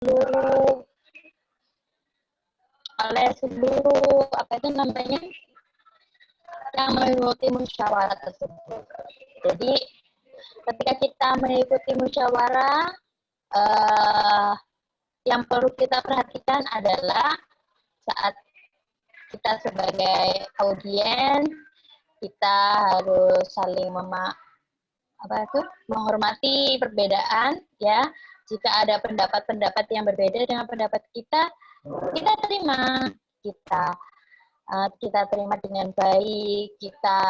seluruh apa itu namanya yang mengikuti musyawarah tersebut. Jadi ketika kita mengikuti musyawarah, yang perlu kita perhatikan adalah saat kita sebagai audiens, kita harus saling menghormati perbedaan, ya. Jika ada pendapat-pendapat yang berbeda dengan pendapat kita terima, kita terima dengan baik. Kita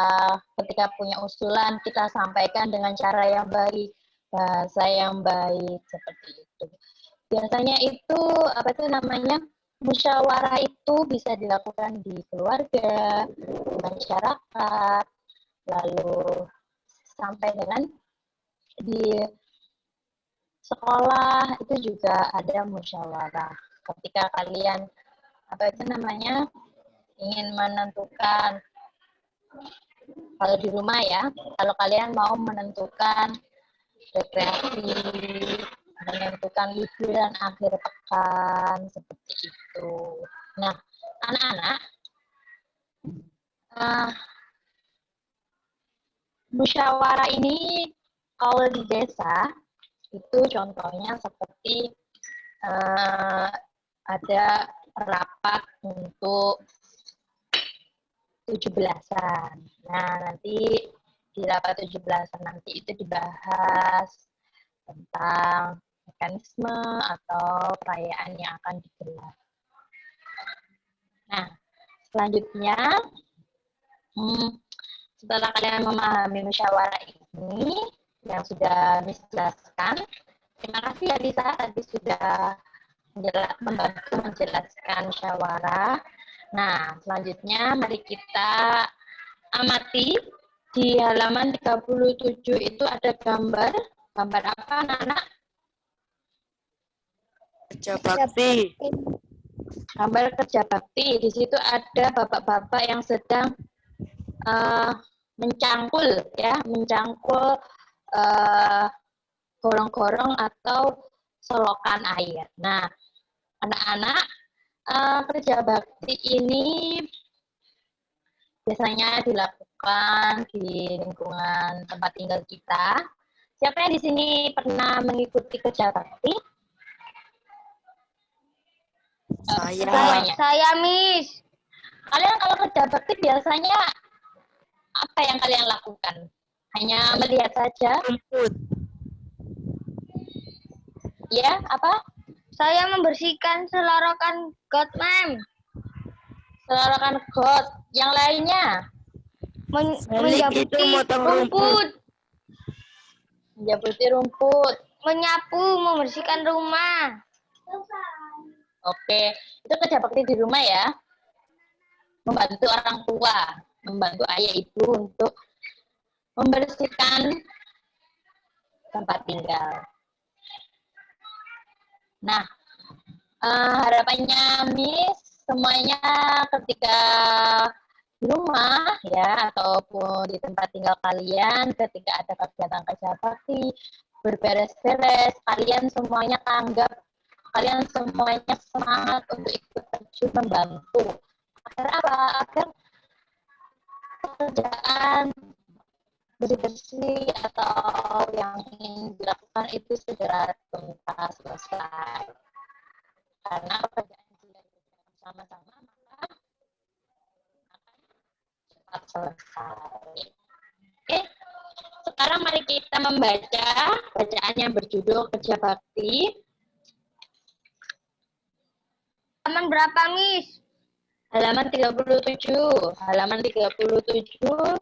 ketika punya usulan, kita sampaikan dengan cara yang baik, bahasa yang baik, seperti itu. Biasanya itu musyawarah itu bisa dilakukan di keluarga, di masyarakat, lalu sampai dengan di sekolah itu juga ada musyawarah. Ketika kalian ingin menentukan, kalau di rumah ya, kalau kalian mau menentukan rekreasi, menentukan liburan akhir pekan, seperti itu. Nah, anak-anak, musyawarah ini kalau di desa itu contohnya seperti ada rapat untuk 17-an. Nah, nanti di rapat 17-an nanti itu dibahas tentang mekanisme atau perayaan yang akan digelar. Nah, selanjutnya, setelah kalian memahami musyawarah ini yang sudah dijelaskan, terima kasih ya Lisa, tadi sudah membantu menjelaskan musyawarah. Nah, selanjutnya mari kita amati di halaman 37 itu ada gambar apa anak-anak? Kerja bakti. Gambar kerja bakti. Di situ ada bapak-bapak yang sedang mencangkul gorong-gorong atau solokan air. Nah, anak-anak, kerja bakti ini biasanya dilakukan di lingkungan tempat tinggal kita. Siapa yang di sini pernah mengikuti kerja bakti? Saya, Miss. Kalian kalau kerja bakti biasanya apa yang kalian lakukan? Hanya melihat saja? Rumput. Ya, apa? Saya membersihkan selorokan got, Ma'am. Selorokan got. Yang lainnya? Menjabuti rumput. Menjabuti rumput. Menyapu, membersihkan rumah. Oke, itu kerja bakti di rumah ya. Membantu orang tua, membantu ayah ibu untuk membersihkan tempat tinggal. Nah, harapannya Miss semuanya ketika di rumah ya ataupun di tempat tinggal kalian ketika ada kegiatan kerja bakti berberes-beres, kalian semuanya tanggap, kalian semuanya semangat untuk ikut terjun membantu. Agar apa? Agar pekerjaan bersih-bersih atau yang ingin dilakukan itu segera tuntas selesai. Karena pekerjaan jika dilakukan bersama-sama maka akan cepat selesai. Oke, sekarang mari kita membaca bacaan yang berjudul Kerja Bakti. Halaman berapa, Miss? Halaman 37. Halaman 37.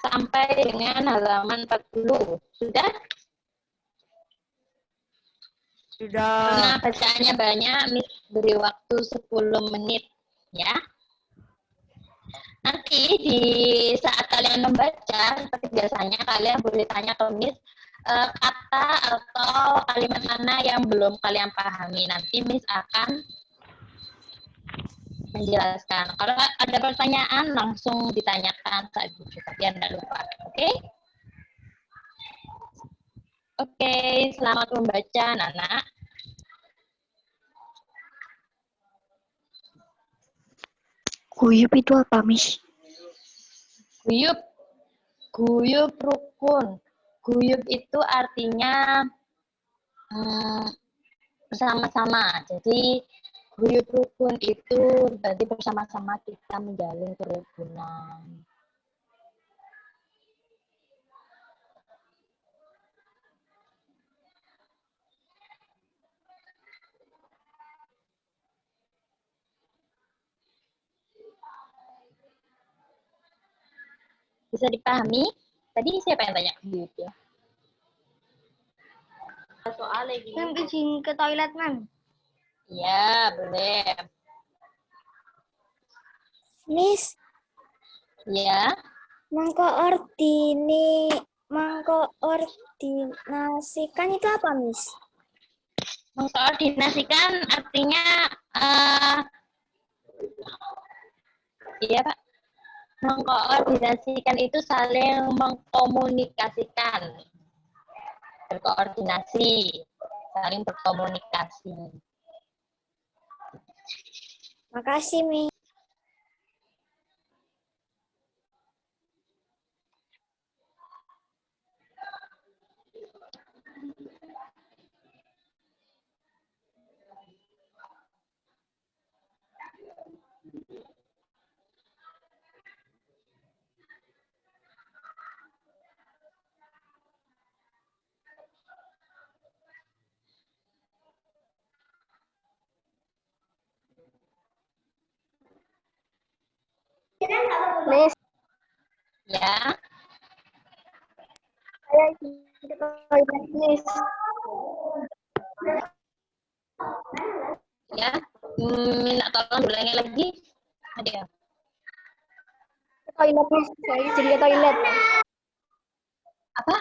Sampai dengan halaman 40. Sudah? Sudah. Karena bacaannya banyak, Miss beri waktu 10 menit. Ya. Nanti di saat kalian membaca, seperti biasanya kalian boleh tanya ke Miss kata atau kalimat mana yang belum kalian pahami. Nanti Miss akan menjelaskan. Kalau ada pertanyaan langsung ditanyakan saat itu, biar tidak lupa. Oke? Oke, selamat membaca, anak-anak. Guyub itu apa, Miss? Guyub, guyub rukun. Guyub itu artinya bersama-sama. Jadi guyub rukun itu berarti bersama-sama kita menjalin kerukunan. Bisa dipahami? Tadi siapa yang tanya guyub ya? Soalnya gini. Mem izin ke toilet, Mem. Iya, boleh. Miss, Ya, mengkoordinasikan itu apa, Miss? mengkoordinasikan artinya iya Pak. Mengkoordinasikan itu saling mengkomunikasikan. Berkoordinasi, saling berkomunikasi. Makasih, Miss. Miss, Ya, saya izin ke toilet, Miss. ya. Minta tolong diulangi lagi. Ada ya? Ke toilet, Miss. Saya izin ke toilet. Apa?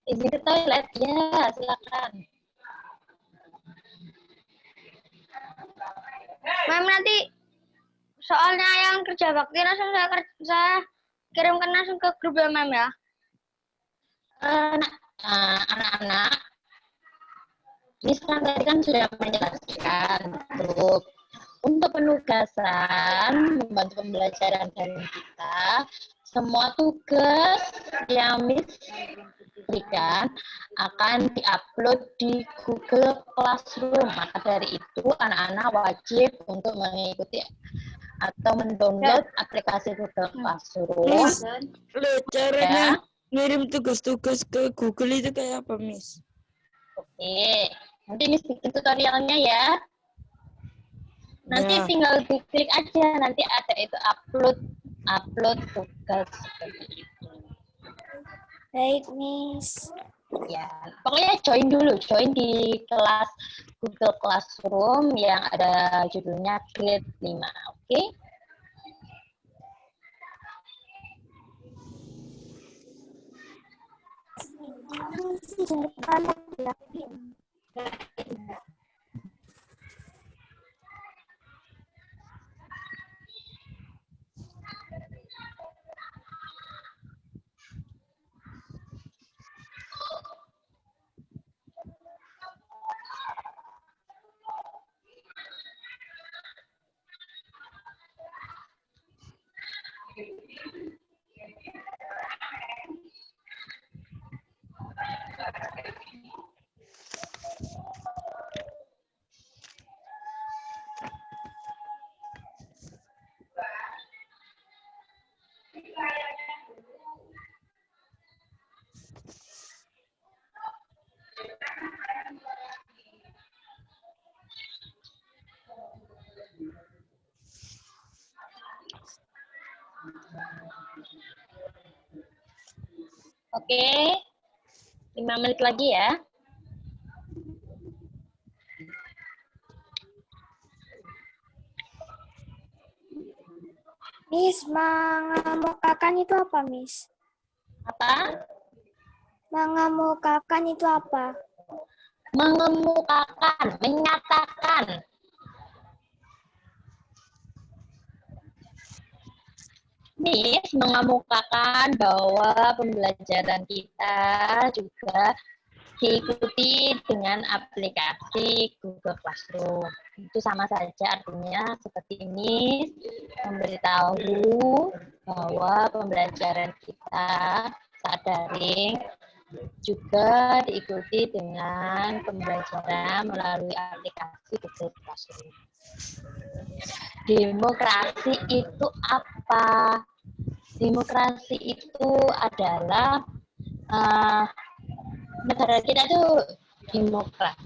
Izin ke toilet? Ya, silakan. Mem, nanti soalnya yang kerja bakti langsung saya kirimkan langsung ke grup ya, Mem ya. Anak-anak, Miss kan tadi kan sudah menjelaskan grup. Untuk penugasan, membantu pembelajaran dari kita, semua tugas yang Miss berikan akan diupload di Google Classroom. Maka dari itu, anak-anak wajib untuk mengikuti atau mendownload aplikasi Google Classroom. Miss, caranya Ya. ngirim tugas-tugas ke Google itu kayak apa, Miss? Oke, nanti Miss bikin tutorialnya ya. Nanti Ya. tinggal diklik aja, nanti ada itu upload tugas seperti itu. Baik, Miss. Ya, pokoknya join di kelas Google Classroom yang ada judulnya Grade 5, oke? Oke, 5 menit lagi ya. Miss, mengemukakan itu apa, Miss? Apa? Mengemukakan itu apa? Mengemukakan, menyatakan. Miss mengemukakan bahwa pembelajaran kita juga diikuti dengan aplikasi Google Classroom. Itu sama saja artinya seperti ini memberitahu bahwa pembelajaran kita saat daring juga diikuti dengan pembelajaran melalui aplikasi Google Classroom. Demokrasi itu apa? Demokrasi itu adalah negara kita itu demokrat.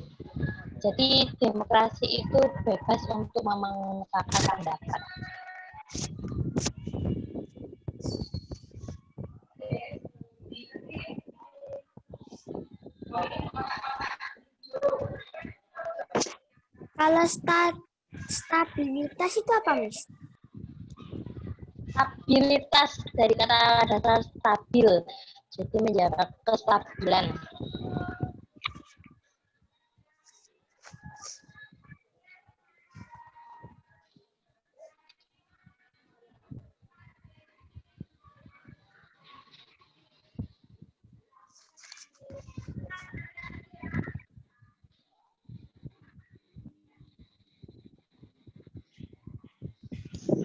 Jadi demokrasi itu bebas untuk mengemukakan pendapat. Kalau stabilitas itu apa, Miss? Stabilitas dari kata dasar stabil, jadi menjaga kestabilan.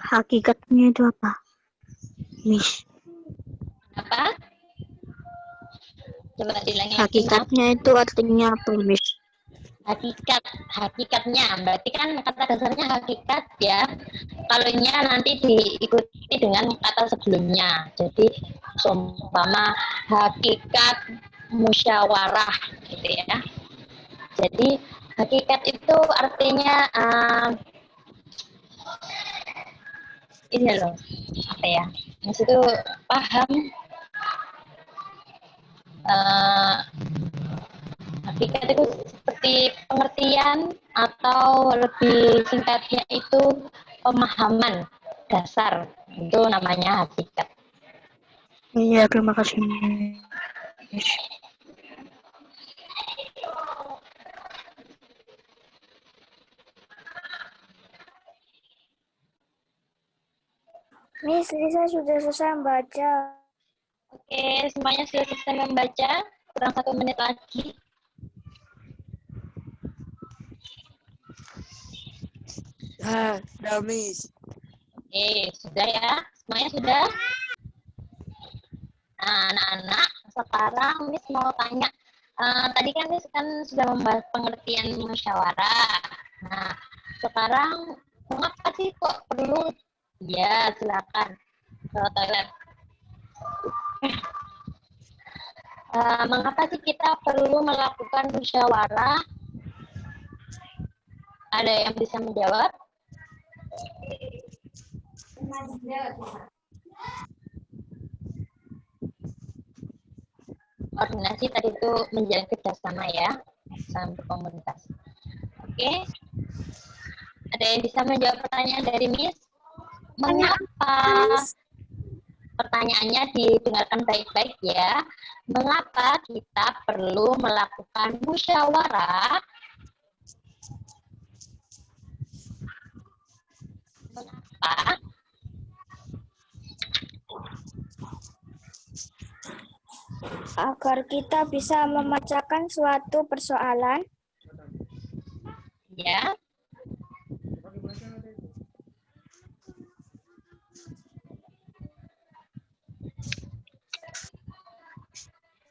Hakikatnya itu apa, Miss? Apa? Coba diulangi lagi. Hakikatnya itu artinya apa, Miss? Hakikatnya berarti kan kata dasarnya hakikat ya. Kalaunya nanti diikuti dengan kata sebelumnya. Jadi seumpama hakikat musyawarah gitu ya. Jadi hakikat itu artinya ini loh, apa ya? Maksud itu paham hakikat itu seperti pengertian atau lebih singkatnya itu pemahaman dasar, itu namanya hakikat. Iya, terima kasih, Miss. Miss, Lisa sudah selesai membaca. Oke, semuanya sudah selesai membaca, kurang 1 menit lagi. Udah, Miss. Oke, sudah ya, semuanya sudah. Nah, anak-anak, sekarang Miss mau tanya. Tadi kan Miss kan sudah membahas pengertian musyawarah. Nah, sekarang mengapa sih kok perlu? Ya, silakan ke toilet. Mengapa sih kita perlu melakukan musyawarah? Ada yang bisa menjawab? Koordinasi tadi itu menjalin kerjasama ya, sama berkomunikasi. Oke, ada yang bisa menjawab pertanyaan dari Miss? Mengapa? Pertanyaannya didengarkan baik-baik ya. Mengapa kita perlu melakukan musyawarah? Mengapa? Agar kita bisa memecahkan suatu persoalan. Ya.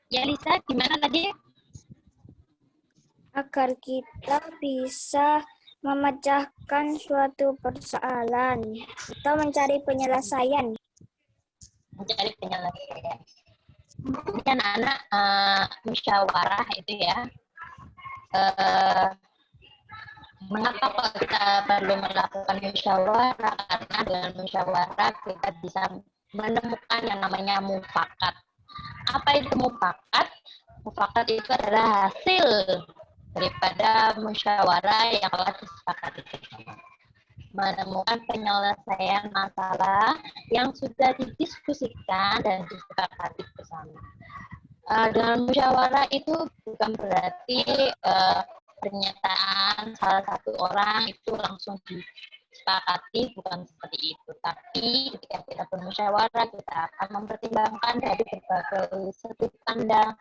Ya Lisa, gimana tadi? Agar kita bisa memecahkan suatu persoalan atau mencari penyelesaian. Mencari penyelesaian. Ini kan anak musyawarah itu ya. Mengapa kok kita perlu melakukan musyawarah? Karena dengan musyawarah kita bisa menemukan yang namanya mufakat. Apa itu mufakat? Mufakat itu adalah hasil daripada musyawarah yang telah disepakati bersama. Menemukan penyelesaian masalah yang sudah didiskusikan dan disepakati bersama. Dengan musyawarah itu bukan berarti pernyataan salah satu orang itu langsung sepakati bukan seperti itu. Tapi ketika kita bermusyawarah, kita akan mempertimbangkan dari berbagai sudut pandang,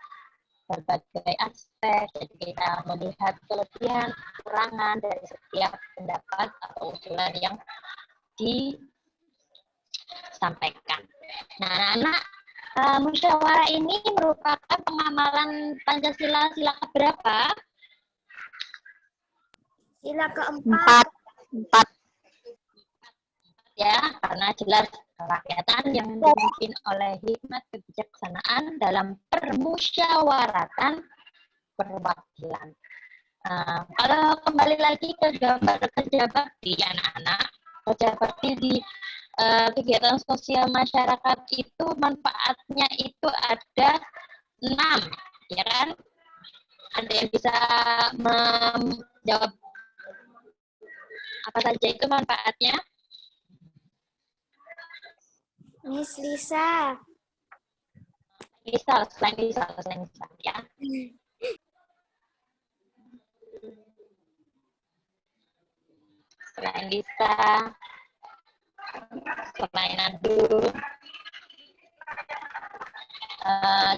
berbagai aspek. Jadi kita melihat kelebihan, kekurangan dari setiap pendapat atau usulan yang disampaikan. Nah, anak-anak, musyawarah ini merupakan pengamalan Pancasila sila keberapa? Sila keempat. Empat. Ya, karena jelas kerakyatan yang dipimpin oleh hikmat kebijaksanaan dalam permusyawaratan perwakilan. Kalau kembali lagi ke gambar kerja bakti, anak-anak, kerja bakti di kegiatan sosial masyarakat itu manfaatnya itu ada 6, ya kan? Ada yang bisa menjawab apa saja itu manfaatnya? Miss Lisa. Selain Lisa, ya. Selain Lisa, selain Adu,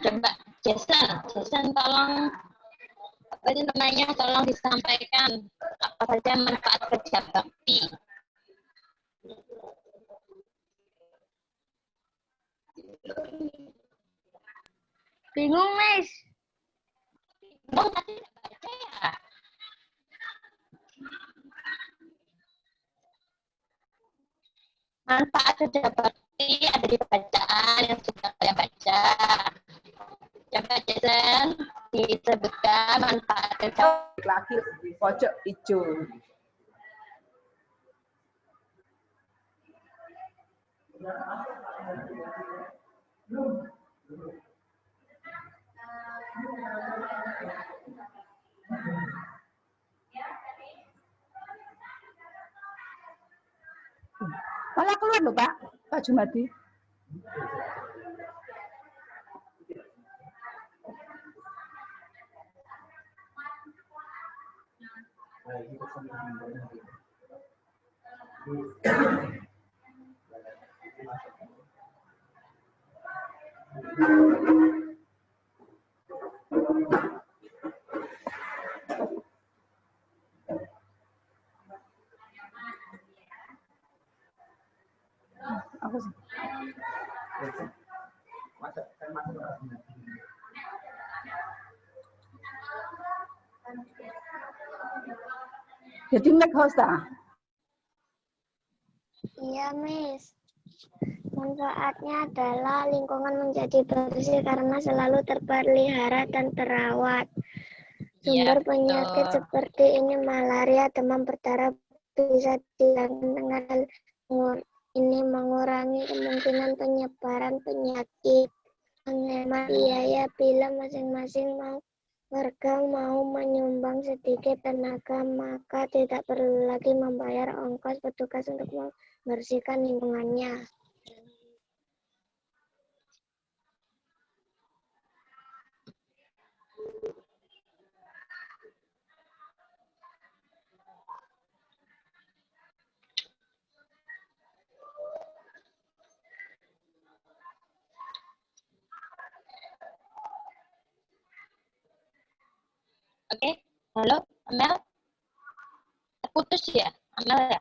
coba Jason tolong apa itu namanya, tolong disampaikan apa saja manfaat kerja bakti. Bingung, Miss. Oh, tadi baca ya. Manfaat kerja bakti ada di bacaan yang sudah kalian baca. Coba Jason disebutkan manfaat kerja laki di pojok hijau. Malah keluar loh Pak Jumadi. Apa sih? Jadi next host Iya, Miss. Manfaatnya adalah lingkungan menjadi bersih karena selalu terpelihara dan terawat. Sumber penyakit seperti ini malaria, demam berdarah bisa dihilangkan dengan hal ini mengurangi kemungkinan penyebaran penyakit. Menghemat biaya bila masing-masing warga mau menyumbang sedikit tenaga, maka tidak perlu lagi membayar ongkos petugas untuk membersihkan lingkungannya. Oke, halo, Amel? Putus ya, Amel ya?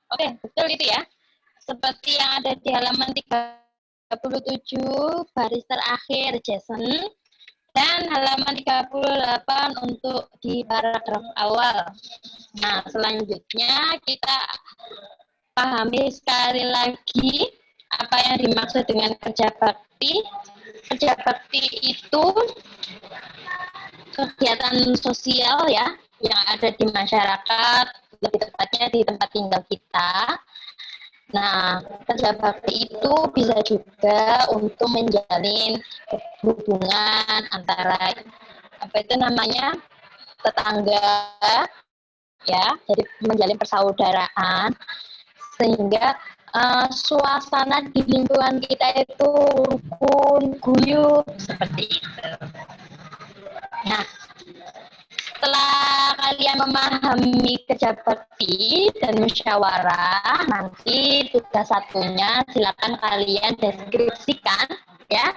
Oke, betul itu ya. Seperti yang ada di halaman 37, baris terakhir Jason. Dan halaman 38 untuk di paragraf awal. Nah, selanjutnya kita pahami sekali lagi apa yang dimaksud dengan kerja bakti. Kerja bakti itu kegiatan sosial ya yang ada di masyarakat, lebih tepatnya di tempat tinggal kita. Nah, kerja bakti itu bisa juga untuk menjalin hubungan antara apa itu namanya tetangga ya, jadi menjalin persaudaraan sehingga suasana di lingkungan kita itu rukun, guyup seperti itu. Nah, setelah kalian kalian memahami kerja bakti dan musyawarah, nanti tugas satunya silakan kalian deskripsikan ya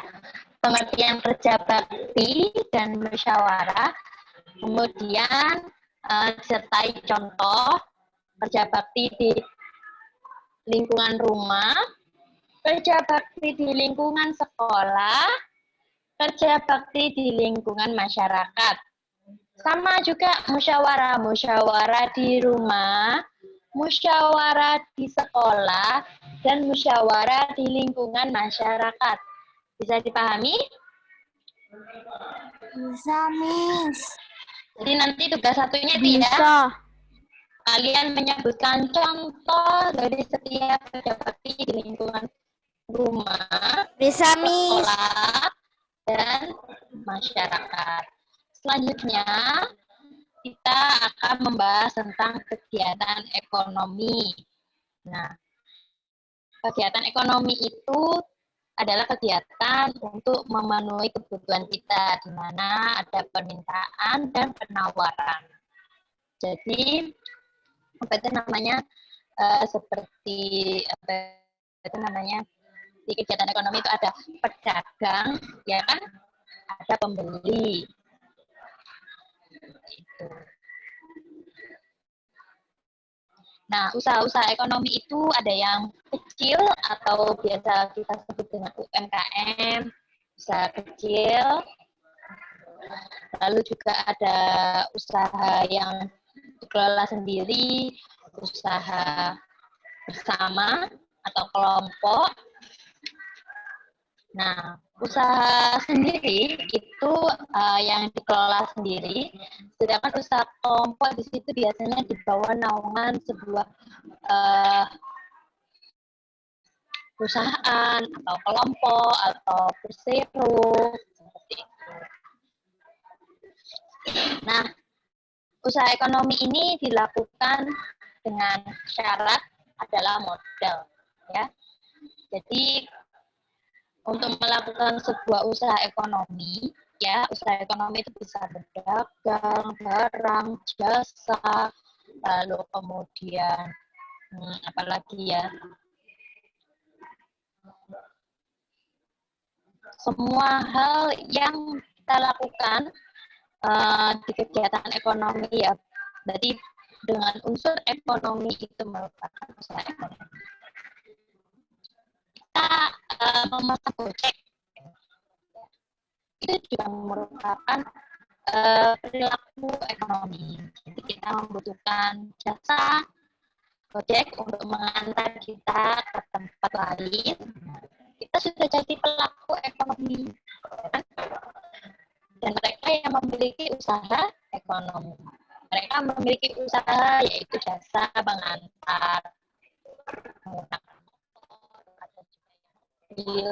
pengertian kerja bakti dan musyawarah. Kemudian sertai contoh kerja bakti di lingkungan rumah, kerja bakti di lingkungan sekolah, kerja bakti di lingkungan masyarakat. Sama juga musyawarah di rumah, musyawarah di sekolah, dan musyawarah di lingkungan masyarakat. Bisa dipahami? Bisa, Miss. Jadi nanti tugas satunya itu ya. Bisa. Kalian menyebutkan contoh dari setiap kerja bakti di lingkungan rumah, Bisa, Miss. sekolah, dan masyarakat. Selanjutnya, kita akan membahas tentang kegiatan ekonomi. Nah, kegiatan ekonomi itu adalah kegiatan untuk memenuhi kebutuhan kita, di mana ada permintaan dan penawaran. Jadi, apa itu namanya, seperti apa itu namanya, di kegiatan ekonomi itu ada pedagang, ya kan? Ada pembeli. Itu. Nah, usaha-usaha ekonomi itu ada yang kecil atau biasa kita sebut dengan UMKM, usaha kecil. Lalu juga ada usaha yang dikelola sendiri, usaha bersama atau kelompok. Nah, usaha sendiri itu yang dikelola sendiri, sedangkan usaha kelompok di situ biasanya di bawah naungan sebuah perusahaan atau kelompok atau persero seperti itu. Nah, usaha ekonomi ini dilakukan dengan syarat adalah modal, ya. Jadi untuk melakukan sebuah usaha ekonomi, ya, usaha ekonomi itu bisa berdagang, barang, jasa, lalu kemudian apalagi ya, semua hal yang kita lakukan di kegiatan ekonomi ya, berarti dengan unsur ekonomi itu merupakan usaha ekonomi. Kita memesan Gojek, itu juga merupakan perilaku ekonomi. Jadi kita membutuhkan jasa Gojek untuk mengantar kita ke tempat lain. Kita sudah jadi pelaku ekonomi. Dan mereka yang memiliki usaha ekonomi. Mereka memiliki usaha yaitu jasa mengantar, menggunakan motor, atau mobil.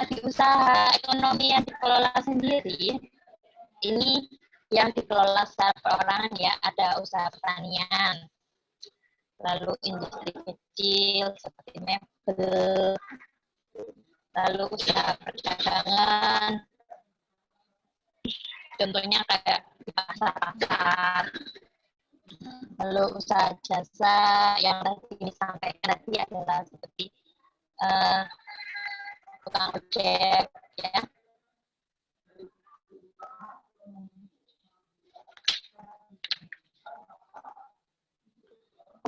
Di usaha ekonomi yang dikelola sendiri, ini yang dikelola secara perorangan ya, ada usaha pertanian, lalu industri kecil seperti mebel, lalu usaha perdagangan, contohnya kayak di pasar-pasar, lalu usaha jasa yang tadi disampaikan tadi adalah seperti tukang ojek, ya.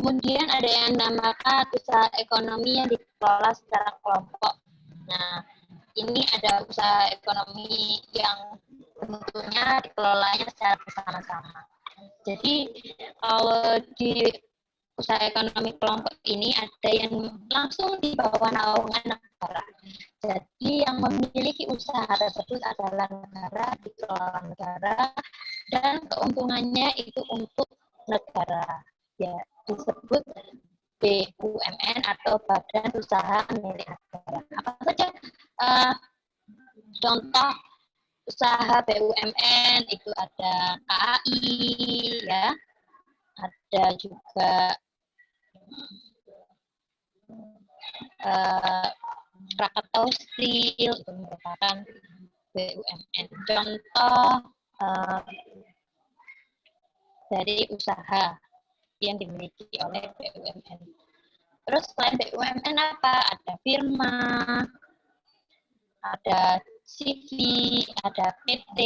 Kemudian ada yang dinamakan usaha ekonomi yang dikelola secara kelompok. Nah, ini ada usaha ekonomi yang tentunya dikelolanya secara bersama-sama. Jadi, kalau di usaha ekonomi kelompok ini ada yang langsung di bawah naungan negara. Jadi, yang memiliki usaha tersebut adalah negara, dikelola negara, dan keuntungannya itu untuk negara. Ya, disebut BUMN atau Badan Usaha Milik Negara. Apa saja contoh usaha BUMN itu ada KAI, ya, ada juga Krakatau Steel, itu merupakan BUMN. Contoh dari usaha yang dimiliki oleh BUMN. Terus selain BUMN apa? Ada firma, ada CV, ada PT,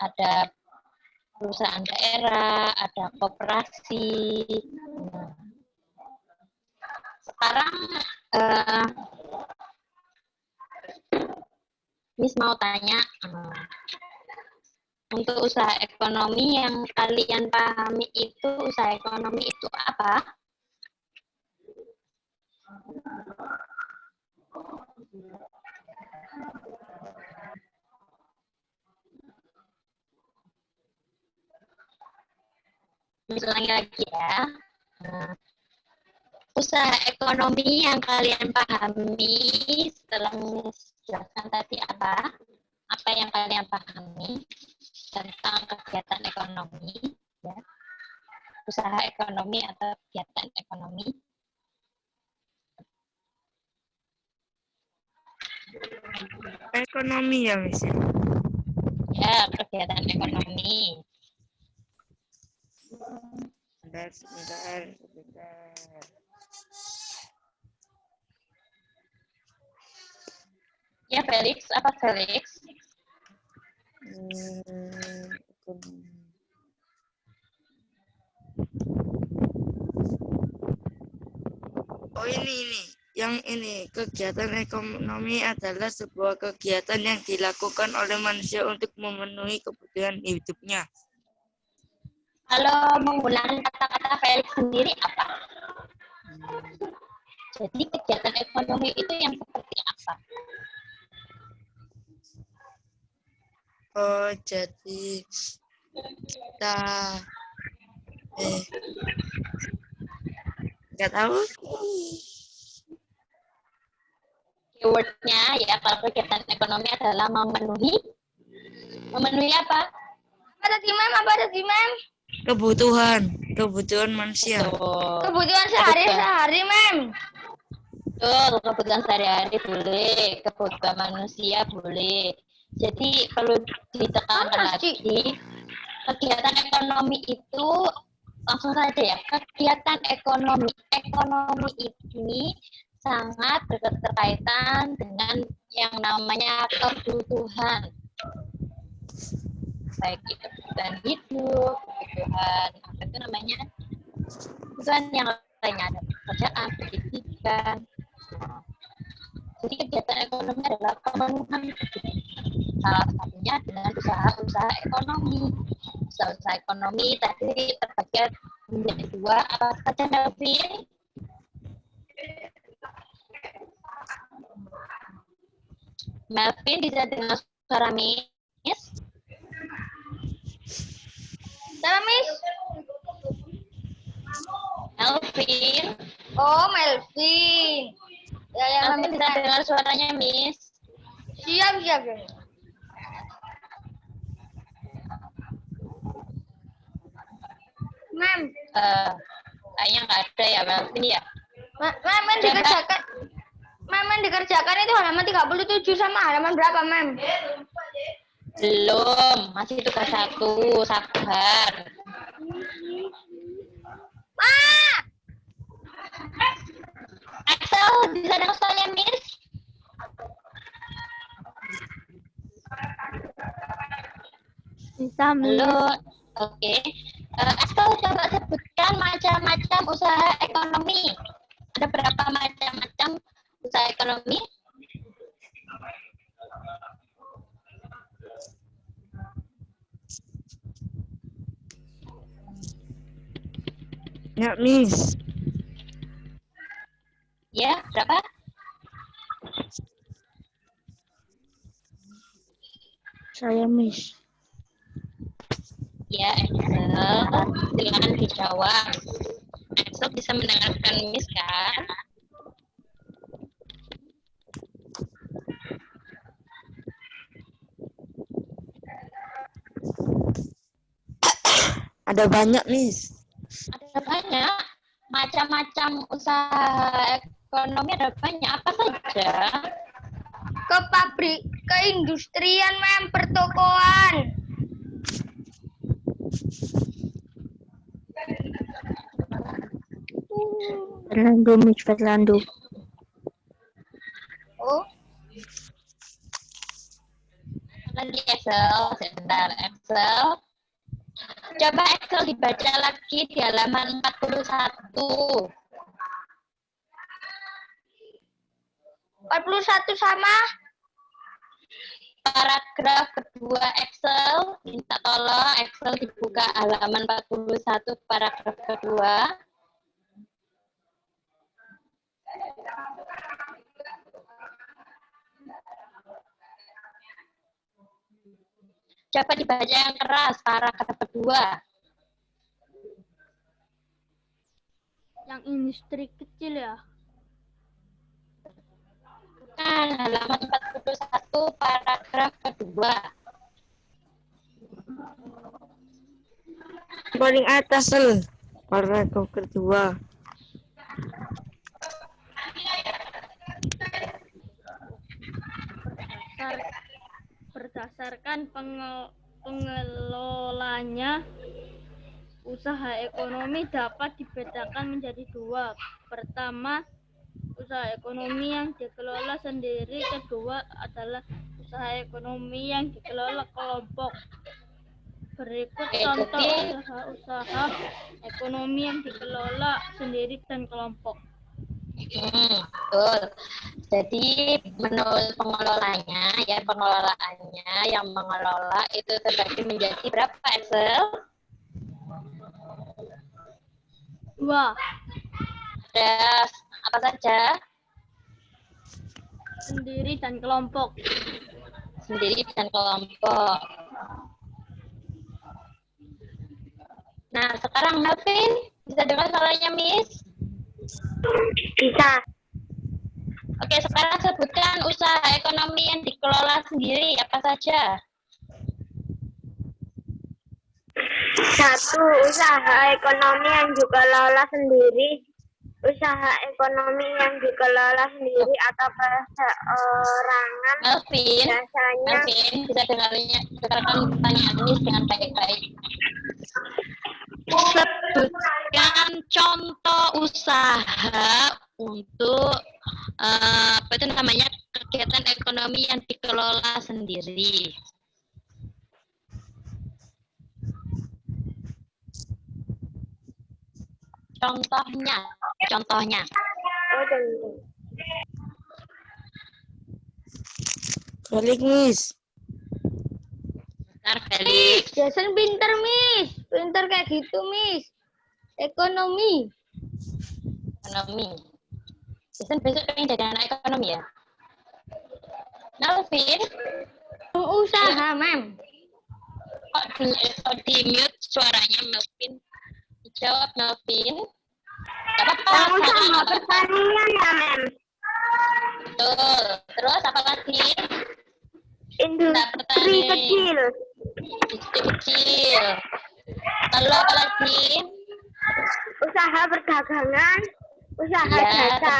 ada perusahaan daerah, ada koperasi. Nah, sekarang Miss mau tanya, untuk usaha ekonomi yang kalian pahami itu, usaha ekonomi itu apa? Misalnya lagi ya. Nah, usaha ekonomi yang kalian pahami setelah menjelaskan tadi apa? Apa yang kalian pahami tentang kegiatan ekonomi, ya? Usaha ekonomi atau kegiatan ekonomi? Ekonomi ya, Miss. Ya, kegiatan ekonomi. Sebentar. Ya, Felix, apa Felix? Oh ini. Yang ini, kegiatan ekonomi adalah sebuah kegiatan yang dilakukan oleh manusia untuk memenuhi kebutuhan hidupnya. Kalau menggunakan kata-kata Felix sendiri apa? Jadi kegiatan ekonomi itu yang seperti apa? Oh, jadi kita nggak tahu. Keywordnya ya, kalau kegiatan ekonomi adalah memenuhi apa? Apa tadi, Mem? Kebutuhan manusia. Tuh. Kebutuhan sehari-hari, Mem. Betul, kebutuhan sehari-hari boleh, kebutuhan manusia boleh. Jadi perlu ditekankan lagi, kegiatan ekonomi itu langsung saja ya, kegiatan ekonomi ini sangat berkaitan dengan yang namanya kebutuhan, baik itu kebutuhan hidup, kebutuhan apa itu namanya, kebutuhan yang lainnya, ada pekerjaan, pendidikan. Jadi kegiatan ekonomi adalah pemenuhan kebutuhan. Salah satunya dengan usaha ekonomi. Usaha ekonomi tadi terbagi menjadi dua, apa saja, Melvin? Melvin bisa dengar suara Miss? Siapa, Miss? Melvin? Oh, Melvin. Ya, Melvin bisa dengar suaranya Miss? Siap. Mem. Kayaknya nggak ada ya Melvin ya? Mem dikerjakan itu halaman 37 sama halaman berapa, Mem? Belum, masih tugas 1, sabar. Axel, bisa dengar suaranya Miss? Bisa, Miss. Halo, oke. Axel, coba sebutkan macam-macam usaha ekonomi. Ada berapa macam-macam usaha ekonomi? Ya, Miss. Ya, berapa? Saya, Miss. Ya, Axel, silakan dijawab. Axel bisa mendengarkan Miss kan? Ada banyak, Miss. Ada banyak macam-macam usaha ekonomi, ada banyak. Apa saja? Ke pabrik, ke industrian, Mem, pertokoan. Fernando, Miss Fernando. Oh. Lagi Excel, sebentar Excel. Coba Excel dibaca lagi di halaman 41. 41 sama Paragraf kedua Excel, minta tolong Excel dibuka halaman 41 paragraf kedua. Coba dibaca yang keras, paragraf kedua. yang industri kecil ya. Bukan, halaman 41 paragraf kedua. Paling atas sel. Paragraf kedua. Berdasarkan pengelolanya, usaha ekonomi dapat dibedakan menjadi dua. Pertama, usaha ekonomi yang dikelola sendiri. Kedua adalah usaha ekonomi yang dikelola kelompok. Berikut contoh usaha-usaha ekonomi yang dikelola sendiri dan kelompok. Betul. Jadi menurut pengelolanya, ya pengelolaannya yang mengelola itu terbagi menjadi berapa Excel? Dua, Ada apa saja? sendiri dan kelompok. Sendiri dan kelompok. Nah, sekarang Melvin, bisa dengar suaranya Miss? Bisa. Oke, sekarang sebutkan usaha ekonomi yang dikelola sendiri, apa saja? 1. Usaha ekonomi yang dikelola sendiri. Usaha ekonomi yang dikelola sendiri atau perorangan Melvin, biasanya Melvin, bisa dengarkan pertanyaan Miss dengan baik-baik. Sebutkan contoh usaha untuk apa itu namanya kegiatan ekonomi yang dikelola sendiri. Contohnya. Balik, Miss. Bentar, Felix. Jason pinter, Miss. Pinter kayak gitu, Miss. Ekonomi. Jason besok pengen jadi anak ekonomi ya? Melvin, Usaha, Mem. kok di mute suaranya Melvin? Dijawab Melvin. Gak apa-apa. usaha pertanian ya, Mem. Betul. Terus apa lagi? Industri kecil. Industri kecil. Lalu apa lagi? Usaha perdagangan. Usaha Ya. jasa.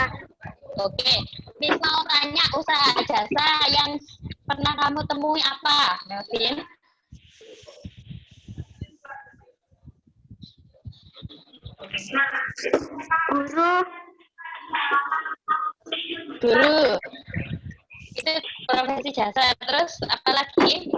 Oke. Miss mau tanya usaha jasa yang pernah kamu temui apa, Melvin? Guru. Itu profesi jasa. Terus apa lagi?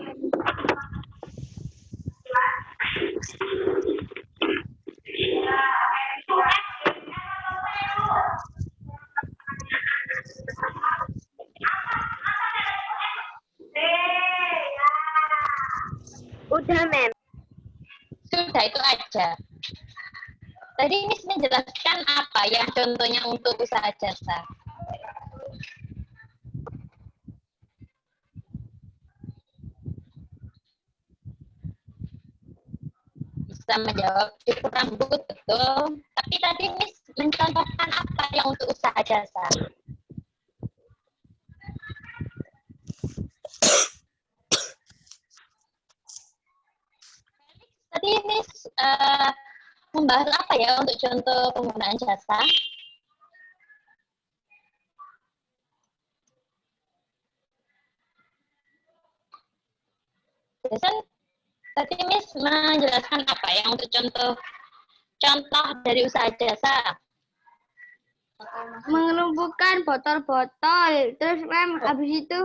Udah, Mem. Sudah itu aja. Tadi Miss menjelaskan apa yang contohnya untuk usaha jasa. Bisa menjawab cukur rambut, betul. Tapi tadi Miss mencontohkan apa yang untuk usaha jasa. Tadi Miss membahas apa ya untuk contoh penggunaan jasa? Jason, tadi Miss menjelaskan apa yang untuk contoh dari usaha jasa? mengelumpuhkan botol-botol. Terus mem habis itu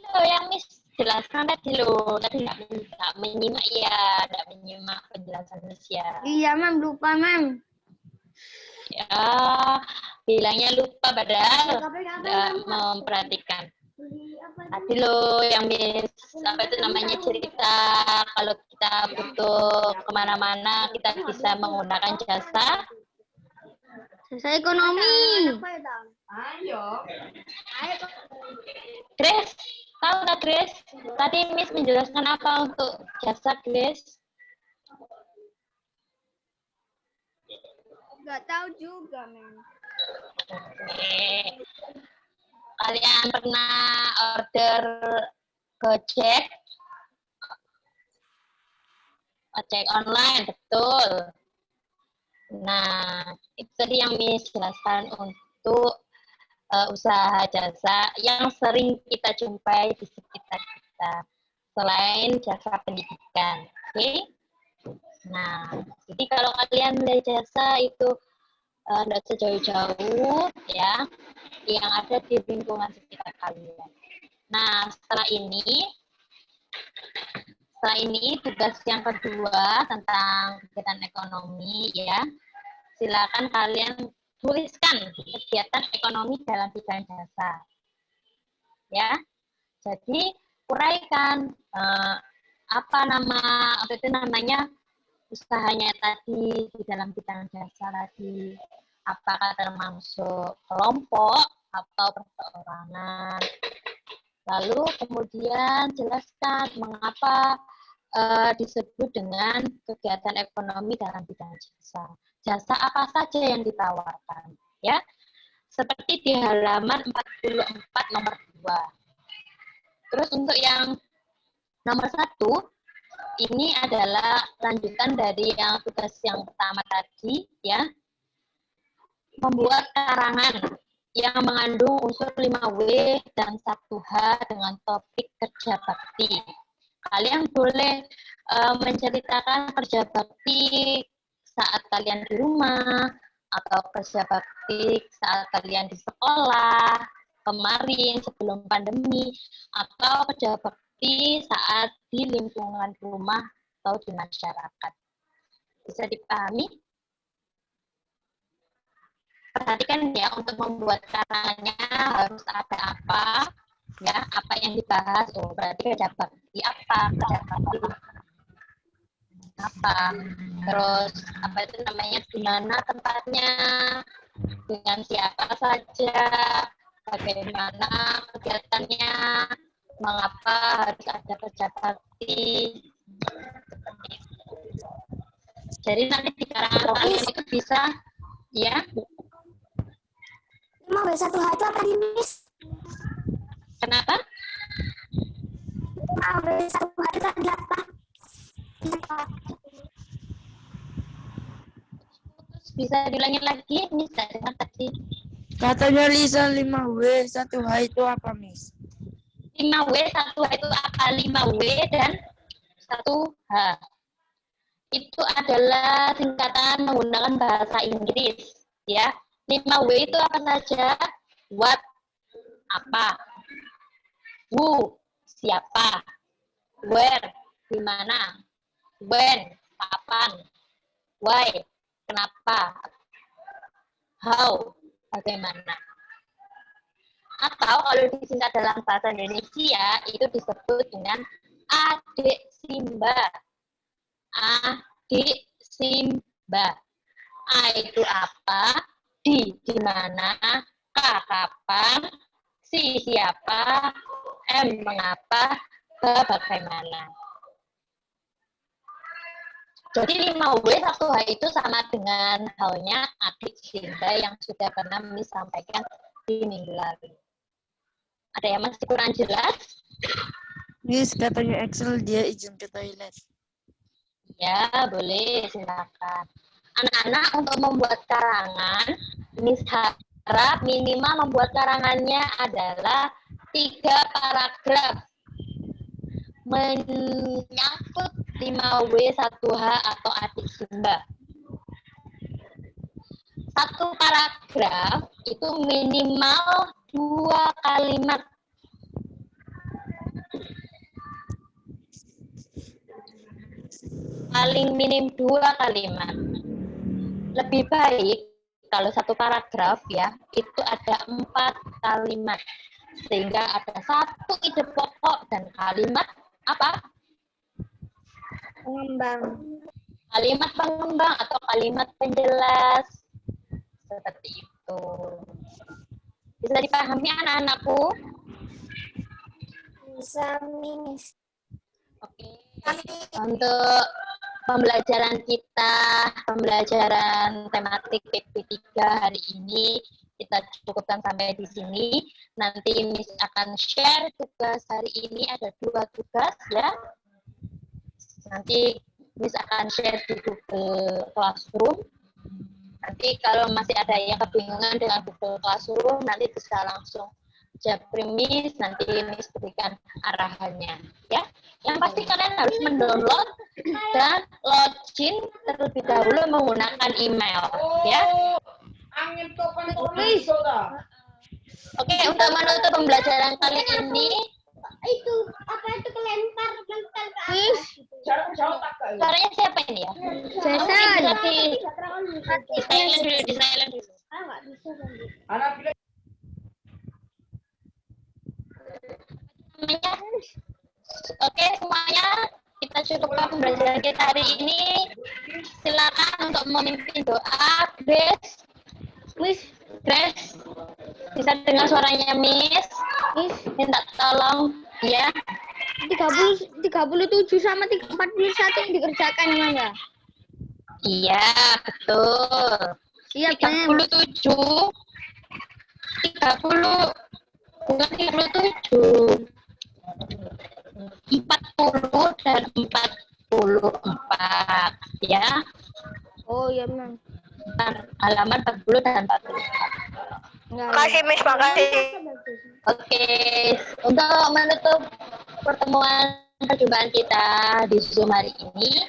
Lo yang Miss jelaskan tadi lo, tadi nggak menyimak ya, nggak menyimak penjelasan Miss ya. iya mem lupa mem. Ya, bilangnya lupa padahal nggak memperhatikan. Tadi lo yang Miss apa itu namanya cerita kalau kita butuh kemana-mana kita bisa menggunakan jasa. Jasa ekonomi. Grace, tahu nggak Grace? Tadi Miss menjelaskan apa untuk jasa Grace? Nggak tahu juga mem. Oke. Kalian pernah order Gojek? Ojek online, betul. Nah, itu tadi yang Miss jelaskan untuk usaha jasa yang sering kita jumpai di sekitar kita selain jasa pendidikan. Oke? Nah, jadi kalau kalian belajar jasa itu tidak sejauh-jauh ya, yang ada di lingkungan sekitar kalian. Nah, setelah ini tugas yang kedua tentang kegiatan ekonomi ya. Silakan kalian tuliskan kegiatan ekonomi dalam bidang jasa. Ya. Jadi uraikan apa itu namanya usahanya tadi di dalam bidang jasa tadi. Apakah termasuk kelompok atau perseorangan? Lalu kemudian jelaskan mengapa disebut dengan kegiatan ekonomi dalam bidang jasa. Jasa apa saja yang ditawarkan, ya? Seperti di halaman 44 nomor 2. Terus untuk yang nomor 1, ini adalah lanjutan dari yang tugas yang pertama tadi, ya. Membuat karangan yang mengandung unsur 5W dan 1H dengan topik kerja bakti. Kalian boleh menceritakan kerja bakti saat kalian di rumah, atau kerja bakti saat kalian di sekolah, kemarin sebelum pandemi, atau kerja bakti saat di lingkungan rumah atau di masyarakat. Bisa dipahami? Perhatikan ya, untuk membuat karangannya harus ada apa, ya, apa yang dibahas. Oh, berarti kerja bakti apa, kerja bakti apa, terus apa itu namanya, di mana tempatnya, dengan siapa saja, bagaimana kegiatannya, mengapa harus ada kerja bakti. Jadi nanti di karangan kalian itu bisa, ya. 5W1H itu apa nih, Miss? Kenapa? 5W1H itu tadi apa? Bisa diulangin lagi, Miss, dengar tadi. Katanya Lisa 5W, 1H itu apa, Miss? 5W, 1H itu apa? 5W dan 1H. Itu adalah singkatan menggunakan bahasa Inggris, ya. 5W itu apa saja? What, apa. Who, siapa. Where, di mana. When, kapan. Why, kenapa. How, bagaimana. Atau kalau disingkat dalam bahasa Indonesia, itu disebut dengan adik Simba. Adik Simba. A itu apa? Di mana, K kapan, si siapa, M mengapa, B bagaimana. Jadi 5W 1H itu sama dengan halnya adik Simba yang sudah pernah Miss sampaikan di minggu lalu. Ada yang masih kurang jelas? Miss, katanya Excel dia izin ke toilet. Ya, boleh, silakan. Anak-anak untuk membuat karangan, Miss harap minimal membuat karangannya adalah 3 paragraf. Menyangkut 5W 1H atau adik Simba. satu paragraf itu minimal 2 kalimat. Paling minim 2 kalimat. Lebih baik kalau satu paragraf ya, itu ada 4 kalimat. Sehingga ada satu ide pokok dan kalimat apa? Pengembang. Kalimat pengembang atau kalimat penjelas. Seperti itu. Bisa dipahami anak-anakku? Bisa, Miss. Oke. Untuk pembelajaran kita, pembelajaran tematik PP3 hari ini kita cukupkan sampai di sini. Nanti Miss akan share tugas hari ini, ada 2 tugas ya. Nanti Miss akan share di Google Classroom. Nanti kalau masih ada yang kebingungan dengan Google Classroom, nanti bisa langsung japri Miss, nanti Miss berikan arahannya ya. Yang pasti kalian harus mendownload dan login terlebih dahulu menggunakan email ya. Oke, untuk menutup pembelajaran kali ini, Itu apa itu kelempar ke suaranya siapa ini ya? Jason. Di silent dulu, di silent dulu. nggak bisa Semuanya, oke semuanya, kita cukupkan pembelajaran kita hari ini. Silakan untuk memimpin doa, Grace. Grace, bisa dengar suaranya Miss? Minta tolong ya. 37 sama 41 yang dikerjakan ya, Mas ya? Iya, betul. Iya, Mem. 37, 30, bukan 37. 40 dan 44 ya. Oh, iya, Mem. Halaman 40 dan 44. Makasih, Miss, makasih. Oke, untuk menutup pertemuan perjumpaan kita di Zoom hari ini,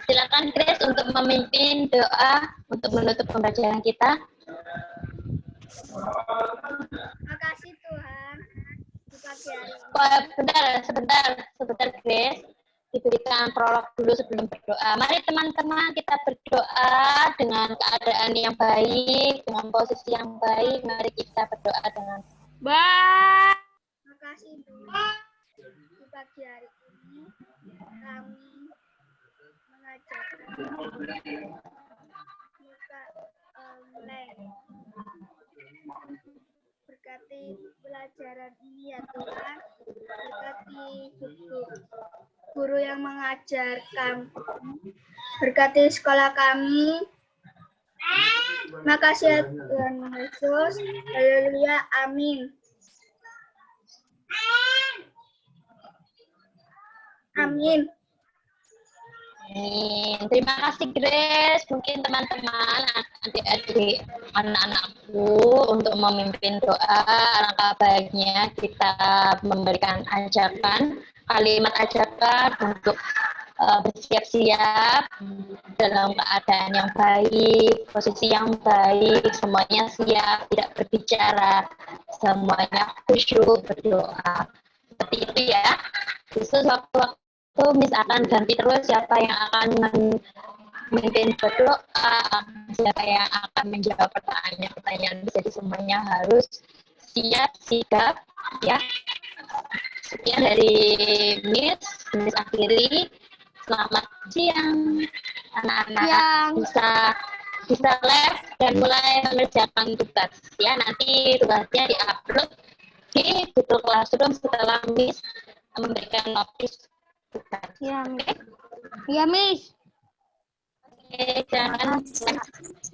silakan Grace untuk memimpin doa untuk menutup pembelajaran kita. Makasih Tuhan. Di pagi hari ini. Sebentar Grace. Diberikan prolog dulu sebelum berdoa. Mari teman-teman kita berdoa dengan keadaan yang baik, dengan posisi yang baik. Mari kita berdoa dengan Makasih Tuhan. Di pagi hari ini kami mengajarkan muka online. Berkati pelajaran ini ya Tuhan. Berkati guru yang mengajarkan. Berkati sekolah kami. Makasih ya Tuhan Yesus. Haleluya. Amin. Amin. Terima kasih Grace. Mungkin teman-teman, adik-adik, anak-anakku untuk memimpin doa. Alangkah baiknya kita memberikan ajakan, kalimat ajakan untuk bersiap-siap dalam keadaan yang baik, posisi yang baik, semuanya siap, tidak berbicara, semuanya khusyuk berdoa. Seperti itu ya. Khusus waktu-waktu Miss akan ganti terus siapa yang akan memimpin berdoa, siapa yang akan menjawab pertanyaan-pertanyaan. Jadi semuanya harus siap, sigap, ya. Sekian dari Miss akhiri. Selamat siang, anak-anak. Bisa live dan mulai mengerjakan tugas. Ya, nanti tugasnya diupload di Google Classroom setelah Miss memberikan notis. Ya, Miss. Ya, Miss. Oke, jangan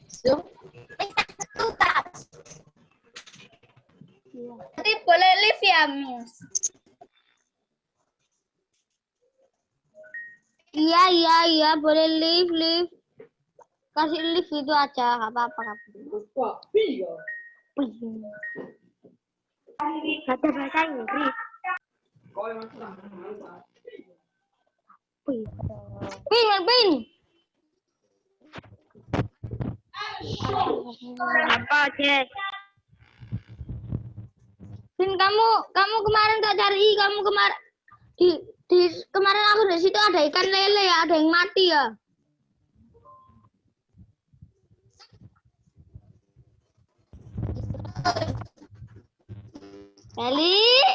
Zoom. Nanti boleh live ya, Miss. Iya, boleh live. Kasih live itu aja, nggak apa-apa. Kata bahasa Inggris. Pin. Apa, Jess? Vin, kamu kemarin tak cari, kamu kemarin kemarin aku di situ ada ikan lele ya, ada yang mati ya. Eli.